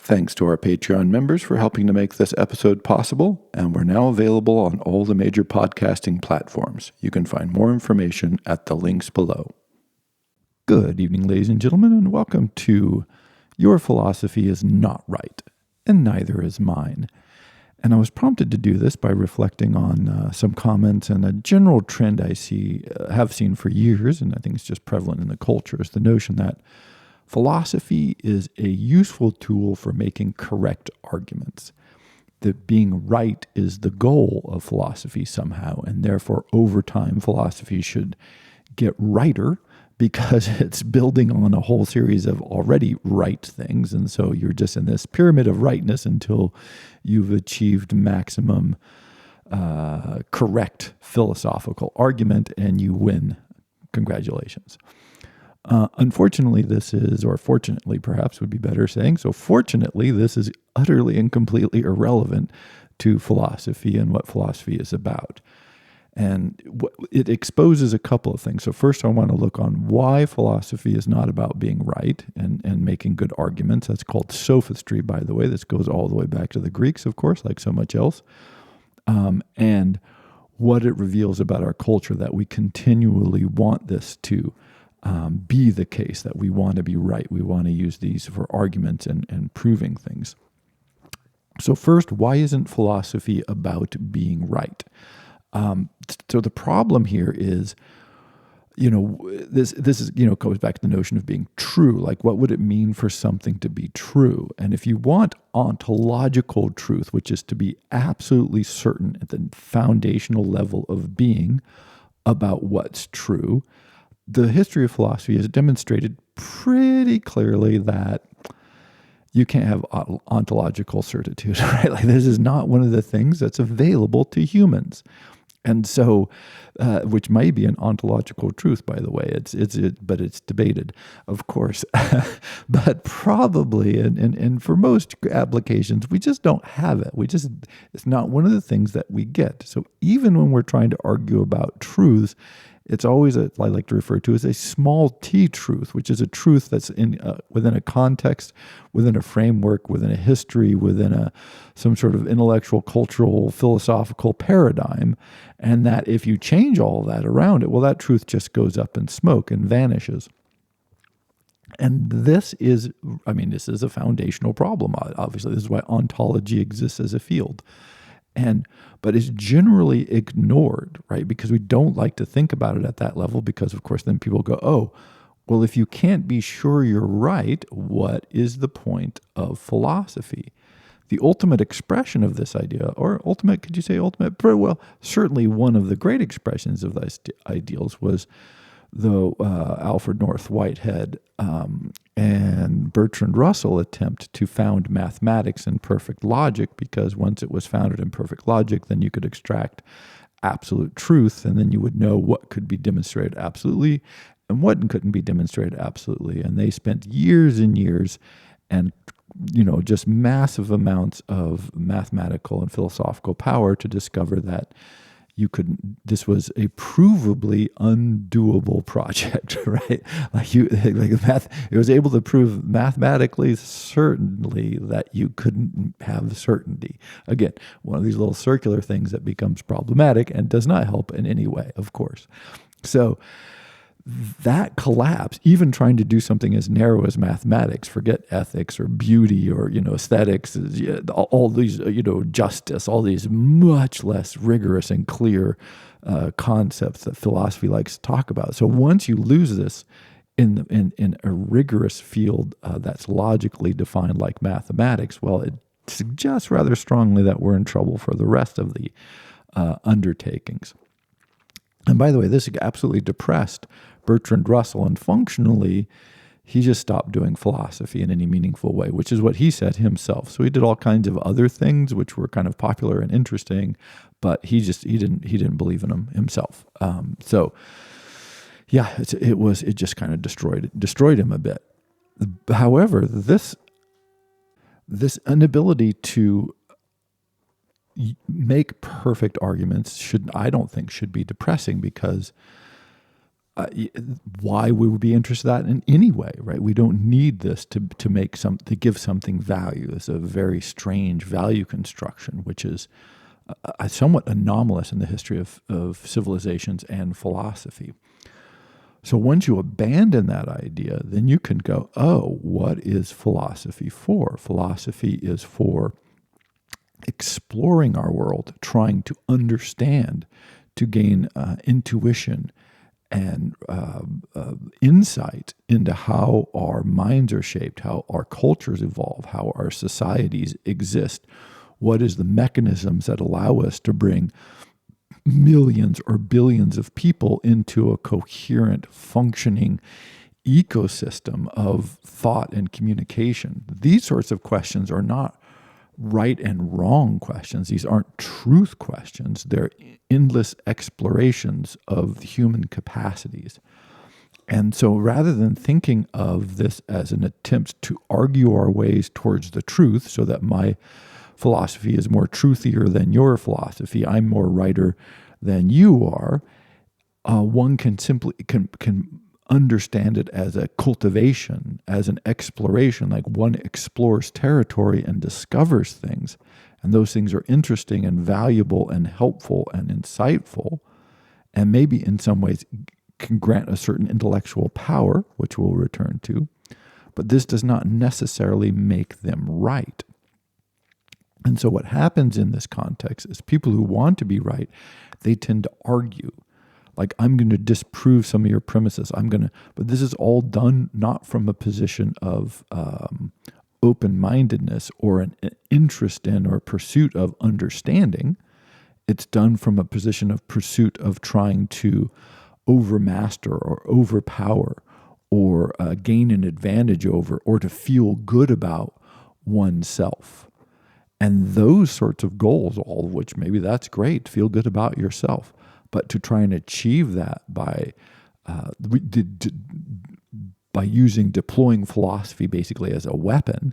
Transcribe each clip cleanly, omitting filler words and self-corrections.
Thanks to our Patreon members for helping to make this episode possible, and we're now available on all the major podcasting platforms. You can find more information at the links below. Good evening, ladies and gentlemen, and welcome to Your Philosophy is Not Right, and Neither is Mine. And I was prompted to do this by reflecting on some comments and a general trend I have seen for years, and I think it's just prevalent in the culture, is the notion that philosophy is a useful tool for making correct arguments. That being right is the goal of philosophy somehow, and therefore over time philosophy should get righter because it's building on a whole series of already right things. And so you're just in this pyramid of rightness until you've achieved maximum correct philosophical argument and you win. Congratulations. Unfortunately, or fortunately perhaps would be better saying, so fortunately, this is utterly and completely irrelevant to philosophy and what philosophy is about. And it exposes a couple of things. So first, I want to look on why philosophy is not about being right and making good arguments. That's called sophistry, by the way. This goes all the way back to the Greeks, of course, like so much else. And what it reveals about our culture, that we continually want this to be the case, that we want to be right. We want to use these for arguments and proving things. So first, why isn't philosophy about being right? So the problem here is, this is, goes back to the notion of being true. Like, what would it mean for something to be true? And if you want ontological truth, which is to be absolutely certain at the foundational level of being about what's true, the history of philosophy has demonstrated pretty clearly that you can't have ontological certitude, right? Like, this is not one of the things that's available to humans. And so, which may be an ontological truth, by the way, but it's debated, of course. But probably, and for most applications, we just don't have it. It's not one of the things that we get. So even when we're trying to argue about truths, it's always I like to refer to as a small t truth, which is a truth that's within a context, within a framework, within a history, within some sort of intellectual, cultural, philosophical paradigm. And that if you change all of that around it, well, that truth just goes up in smoke and vanishes. And this is a foundational problem. Obviously, this is why ontology exists as a field. But it's generally ignored, right? Because we don't like to think about it at that level because, of course, then people go, oh, well, if you can't be sure you're right, what is the point of philosophy? The ultimate expression of this idea, or ultimate, could you say ultimate? Well, certainly one of the great expressions of these ideals was the Alfred North Whitehead and Bertrand Russell attempt to found mathematics in perfect logic, because once it was founded in perfect logic, then you could extract absolute truth, and then you would know what could be demonstrated absolutely and what couldn't be demonstrated absolutely. And they spent years and years and just massive amounts of mathematical and philosophical power to discover that this was a provably undoable project, right? It was able to prove mathematically certainly that you couldn't have certainty. Again, one of these little circular things that becomes problematic and does not help in any way, of course. So that collapse, even trying to do something as narrow as mathematics, forget ethics or beauty or, aesthetics, all these, justice, all these much less rigorous and clear concepts that philosophy likes to talk about. So once you lose this in a rigorous field that's logically defined like mathematics, well, it suggests rather strongly that we're in trouble for the rest of the undertakings. And by the way, this absolutely depressed Bertrand Russell, and functionally, he just stopped doing philosophy in any meaningful way, which is what he said himself. So he did all kinds of other things which were kind of popular and interesting, but he didn't believe in them himself. It just kind of destroyed him a bit. However, this inability to make perfect arguments I don't think should be depressing, because why we would be interested in that in any way, right? We don't need this to give something value. It's a very strange value construction, which is somewhat anomalous in the history of civilizations and philosophy. So once you abandon that idea, then you can go, oh, what is philosophy for? Philosophy is for exploring our world, trying to understand, to gain intuition and insight into how our minds are shaped, how our cultures evolve, how our societies exist. What is the mechanisms that allow us to bring millions or billions of people into a coherent, functioning ecosystem of thought and communication? These sorts of questions are not right and wrong questions. These aren't truth questions. They're endless explorations of human capacities. And so rather than thinking of this as an attempt to argue our ways towards the truth so that my philosophy is more truthier than your philosophy, I'm more righter than you are, one can simply can understand it as a cultivation, as an exploration, like one explores territory and discovers things. And those things are interesting and valuable and helpful and insightful, and maybe in some ways can grant a certain intellectual power, which we'll return to. But this does not necessarily make them right. And so what happens in this context is people who want to be right, they tend to argue. Like, I'm going to disprove some of your premises. But this is all done not from a position of open-mindedness or an interest in or pursuit of understanding. It's done from a position of pursuit of trying to overmaster or overpower or gain an advantage over or to feel good about oneself. And those sorts of goals, all of which maybe that's great, feel good about yourself. But to try and achieve that by deploying philosophy basically as a weapon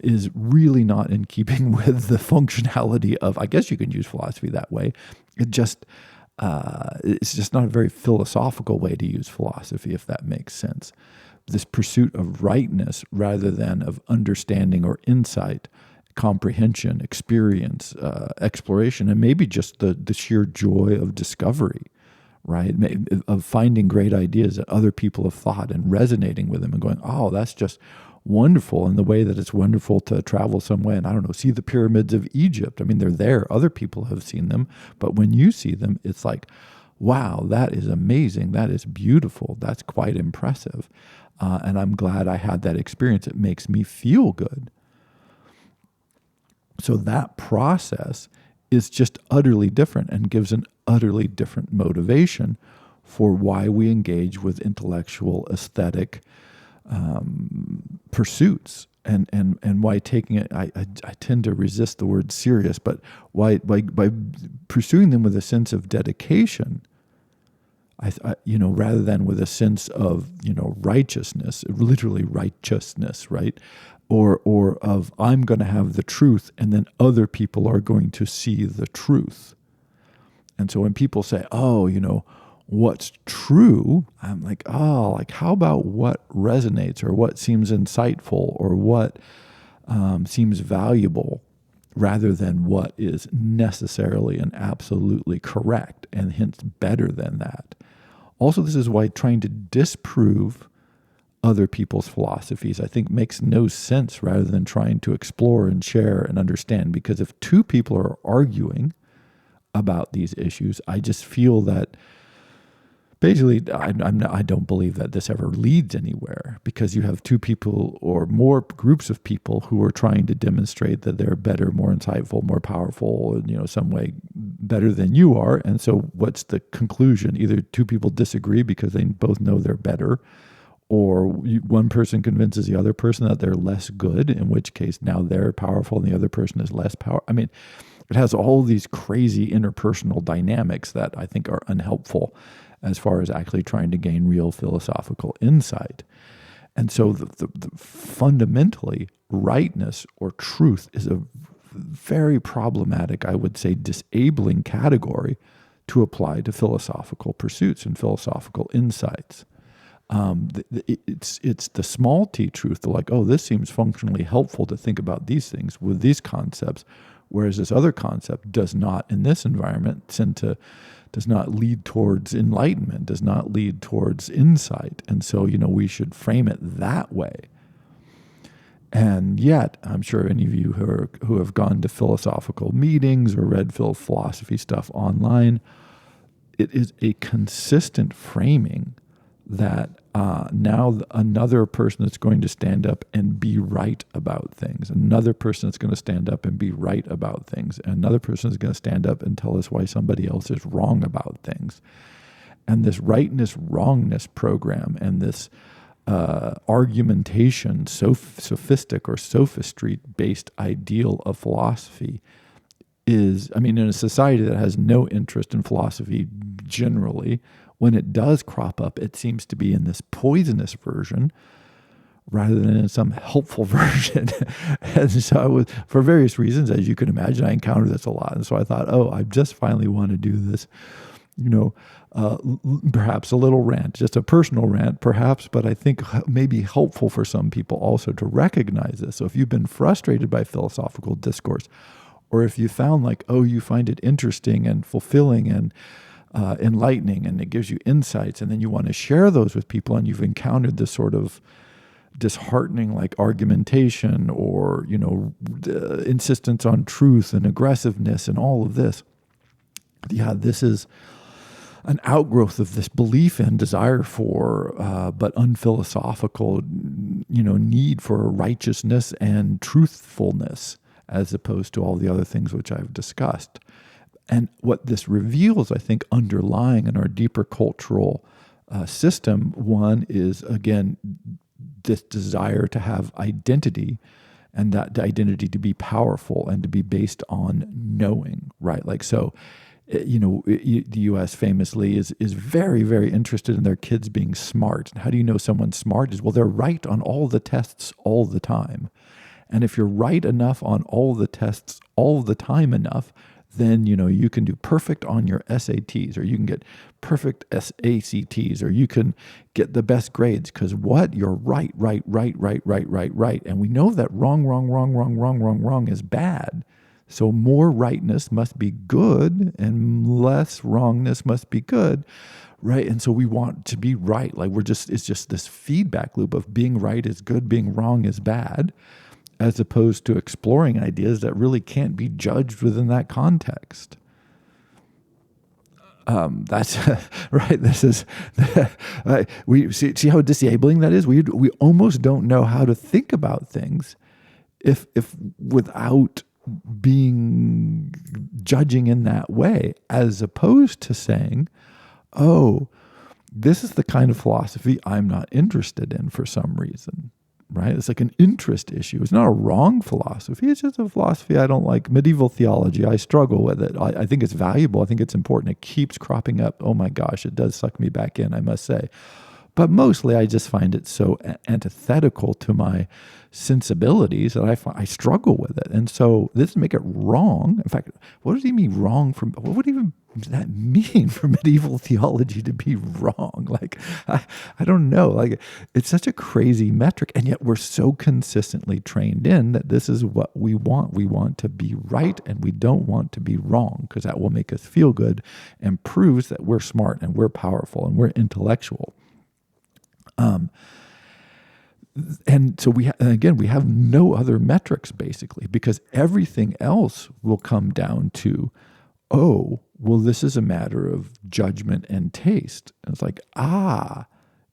is really not in keeping with the functionality of, I guess you can use philosophy that way. It's just not a very philosophical way to use philosophy, if that makes sense. This pursuit of rightness rather than of understanding or insight, comprehension, experience, exploration, and maybe just the sheer joy of discovery, right? Of finding great ideas that other people have thought and resonating with them and going, oh, that's just wonderful, in the way that it's wonderful to travel somewhere and, I don't know, see the pyramids of Egypt. I mean, they're there. Other people have seen them. But when you see them, it's like, wow, that is amazing. That is beautiful. That's quite impressive. And I'm glad I had that experience. It makes me feel good. So that process is just utterly different and gives an utterly different motivation for why we engage with intellectual, aesthetic pursuits, and why taking it. I tend to resist the word serious, but why by pursuing them with a sense of dedication, rather than with a sense of righteousness, literally righteousness, right? Or of, I'm going to have the truth and then other people are going to see the truth. And so when people say, oh, what's true? I'm like, oh, like, how about what resonates or what seems insightful or what seems valuable, rather than what is necessarily and absolutely correct and hence better than that. Also, this is why trying to disprove other people's philosophies, I think, makes no sense, rather than trying to explore and share and understand. Because if two people are arguing about these issues, I just feel that basically I don't believe that this ever leads anywhere, because you have two people or more groups of people who are trying to demonstrate that they're better, more insightful, more powerful, some way better than you are. And so what's the conclusion? Either two people disagree because they both know they're better, or one person convinces the other person that they're less good, in which case now they're powerful and the other person is less powerful. I mean, it has all these crazy interpersonal dynamics that I think are unhelpful as far as actually trying to gain real philosophical insight. And so the fundamentally, rightness or truth is a very problematic, I would say, disabling category to apply to philosophical pursuits and philosophical insights. It's the small t truth, like, oh, this seems functionally helpful to think about these things with these concepts, whereas this other concept does not, in this environment, does not lead towards enlightenment, does not lead towards insight. And so, we should frame it that way. And yet, I'm sure any of you who have gone to philosophical meetings or read philosophy stuff online, it is a consistent framing that now another person is going to stand up and be right about things. Another person is going to stand up and be right about things. Another person is going to stand up and tell us why somebody else is wrong about things. And this rightness-wrongness program and this argumentation, sophistic or sophistry-based ideal of philosophy is, in a society that has no interest in philosophy generally, when it does crop up, it seems to be in this poisonous version rather than in some helpful version. And so for various reasons, as you can imagine, I encountered this a lot. And so I thought, I just finally want to do this, perhaps a little rant, just a personal rant perhaps, but I think maybe helpful for some people also to recognize this. So if you've been frustrated by philosophical discourse, or if you found you find it interesting and fulfilling and enlightening, and it gives you insights, and then you want to share those with people, and you've encountered this sort of disheartening argumentation or insistence on truth and aggressiveness and all of this, this is an outgrowth of this belief and desire for but unphilosophical need for righteousness and truthfulness, as opposed to all the other things which I've discussed. And what this reveals, I think, underlying in our deeper cultural system, one is, again, this desire to have identity, and that identity to be powerful and to be based on knowing, right? The U.S. famously is very, very interested in their kids being smart. And how do you know someone's smart? Well, they're right on all the tests all the time. And if you're right enough on all the tests all the time enough, then, you can do perfect on your SATs, or you can get perfect ACTs, or you can get the best grades because you're right. And we know that wrong is bad. So more rightness must be good and less wrongness must be good, right? And so we want to be right. It's just this feedback loop of being right is good, being wrong is bad, as opposed to exploring ideas that really can't be judged within that context. That's right. This is we see how disabling that is. We almost don't know how to think about things if without being judging in that way, as opposed to saying, "Oh, this is the kind of philosophy I'm not interested in for some reason." Right? It's like an interest issue. It's not a wrong philosophy. It's just a philosophy I don't like. Medieval theology, I struggle with it. I think it's valuable. I think it's important. It keeps cropping up. Oh my gosh, it does suck me back in, I must say. But mostly I just find it so antithetical to my sensibilities that I struggle with it. And so this doesn't make it wrong. In fact, what does he mean wrong from, what would even that mean for medieval theology to be wrong? I don't know. It's such a crazy metric. And yet we're so consistently trained in that this is what we want. We want to be right and we don't want to be wrong, because that will make us feel good and proves that we're smart and we're powerful and we're intellectual. And so we have no other metrics basically, because everything else will come down to, this is a matter of judgment and taste. And it's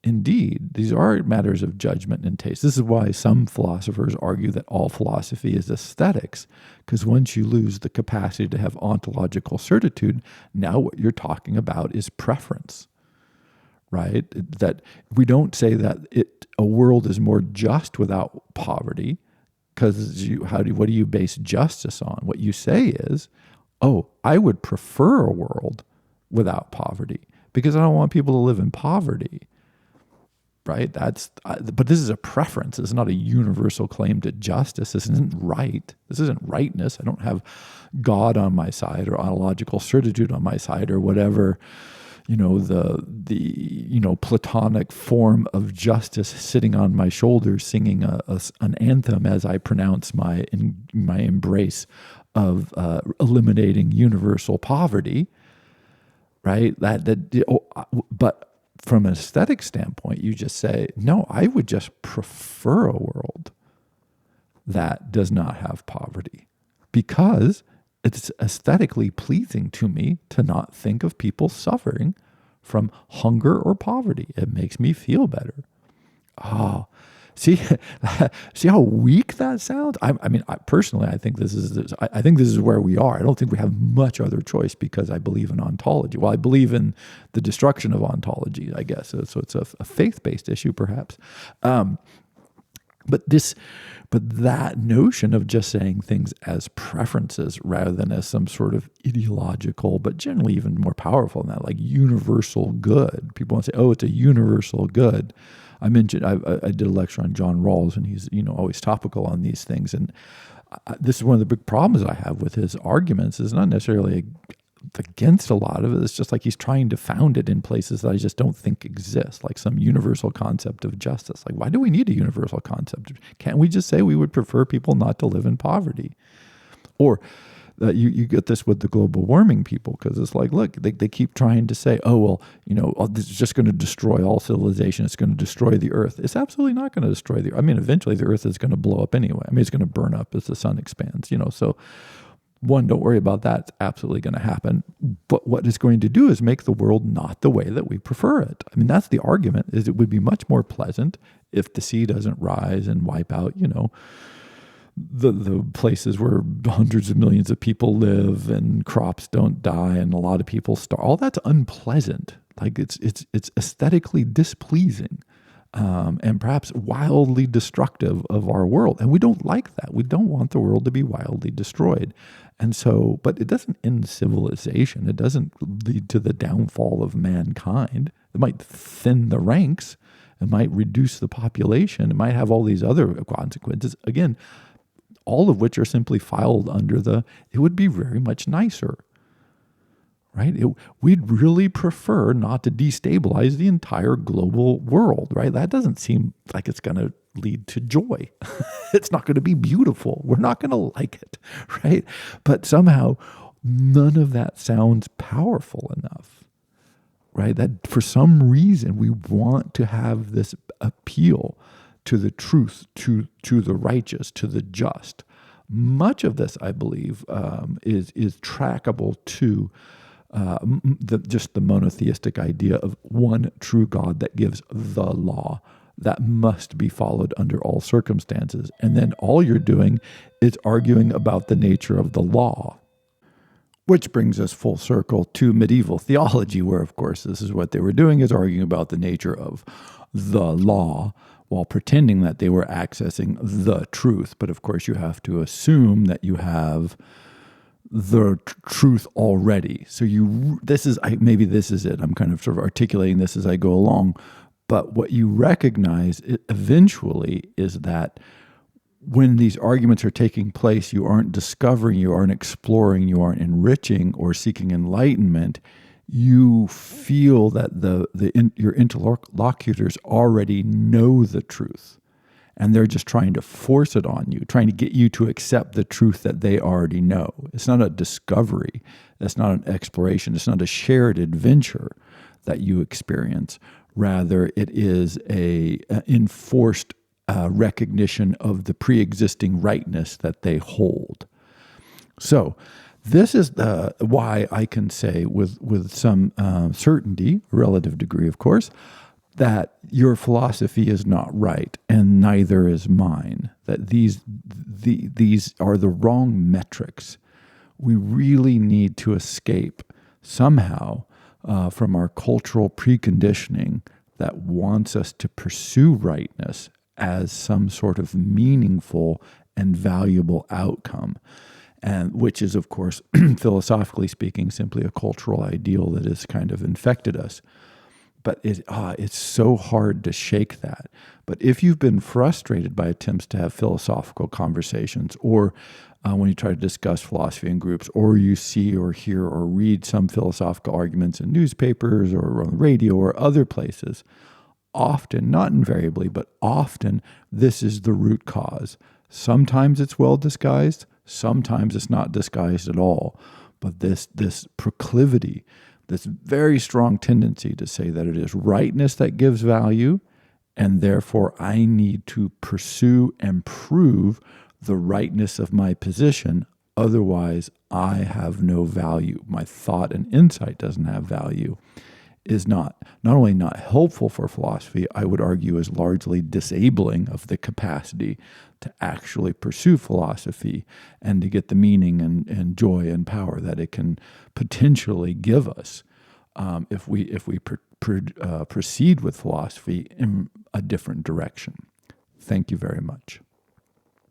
indeed, these are matters of judgment and taste. This is why some philosophers argue that all philosophy is aesthetics, because once you lose the capacity to have ontological certitude, now what you're talking about is preference. Right? That we don't say that a world is more just without poverty, because what do you base justice on? What you say is, I would prefer a world without poverty because I don't want people to live in poverty. right? But this is a preference. It's not a universal claim to justice. This isn't right. This isn't rightness. I don't have God on my side or ontological certitude on my side or whatever, the Platonic form of justice sitting on my shoulders, singing an anthem as I pronounce my embrace of eliminating universal poverty, right? But from an aesthetic standpoint, you just say, no, I would just prefer a world that does not have poverty because it's aesthetically pleasing to me to not think of people suffering from hunger or poverty. It makes me feel better. Oh, see how weak that sounds? I personally, I think this is where we are. I don't think we have much other choice because I believe in ontology. Well, I believe in the destruction of ontology, I guess. So it's a faith-based issue, perhaps. But that notion of just saying things as preferences rather than as some sort of ideological, but generally even more powerful than that, like universal good. People want to say, oh, it's a universal good. I mentioned I did a lecture on John Rawls, and he's always topical on these things. And this is one of the big problems I have with his arguments. Is not necessarily against a lot of it. It's just like he's trying to found it in places that I just don't think exist, like some universal concept of justice. Like, why do we need a universal concept? Can't we just say we would prefer people not to live in poverty? Or you get this with the global warming people, because it's like, look, they keep trying to say, oh, well, this is just going to destroy all civilization. It's going to destroy the earth. It's absolutely not going to destroy the earth. I mean, eventually the earth is going to blow up anyway. I mean, it's going to burn up as the sun expands, so one, don't worry about that. It's absolutely going to happen. But what it's going to do is make the world not the way that we prefer it. I mean, that's the argument, is it would be much more pleasant if the sea doesn't rise and wipe out, the places where hundreds of millions of people live and crops don't die and a lot of people starve. All that's unpleasant. Like it's aesthetically displeasing. And perhaps wildly destructive of our world. And we don't like that. We don't want the world to be wildly destroyed. And so, but it doesn't end civilization. It doesn't lead to the downfall of mankind. It might thin the ranks. It might reduce the population. It might have all these other consequences. Again, all of which are simply filed under it would be very much nicer. Right? We'd really prefer not to destabilize the entire global world, right? That doesn't seem like it's going to lead to joy. It's not going to be beautiful. We're not going to like it, right? But somehow none of that sounds powerful enough, right? That for some reason we want to have this appeal to the truth, to the righteous, to the just. Much of this, I believe, is trackable to just the monotheistic idea of one true God that gives the law that must be followed under all circumstances. And then all you're doing is arguing about the nature of the law, which brings us full circle to medieval theology, where, of course, this is what they were doing, is arguing about the nature of the law while pretending that they were accessing the truth. But, of course, you have to assume that you have the truth already. So maybe this is it. I'm kind of sort of articulating this as I go along. But what you recognize eventually is that when these arguments are taking place, you aren't discovering, you aren't exploring, you aren't enriching or seeking enlightenment. You feel that your interlocutors already know the truth. And they're just trying to force it on you, trying to get you to accept the truth that they already know. It's not a discovery. It's not an exploration. It's not a shared adventure that you experience. Rather, it is an enforced recognition of the pre-existing rightness that they hold. So this is why I can say with some certainty, relative degree, of course, that your philosophy is not right, and neither is mine. That these are the wrong metrics. We really need to escape somehow from our cultural preconditioning that wants us to pursue rightness as some sort of meaningful and valuable outcome, and which is, of course, philosophically speaking, simply a cultural ideal that has kind of infected us. but it's so hard to shake that. But if you've been frustrated by attempts to have philosophical conversations, or when you try to discuss philosophy in groups, or you see or hear or read some philosophical arguments in newspapers or on the radio or other places, often, not invariably, but often, this is the root cause. Sometimes it's well disguised, sometimes it's not disguised at all. But this proclivity, this very strong tendency to say that it is rightness that gives value, and therefore I need to pursue and prove the rightness of my position. Otherwise, I have no value. My thought and insight doesn't have value, is not only not helpful for philosophy, I would argue is largely disabling of the capacity to actually pursue philosophy and to get the meaning and joy and power that it can potentially give us if we proceed with philosophy in a different direction. Thank you very much.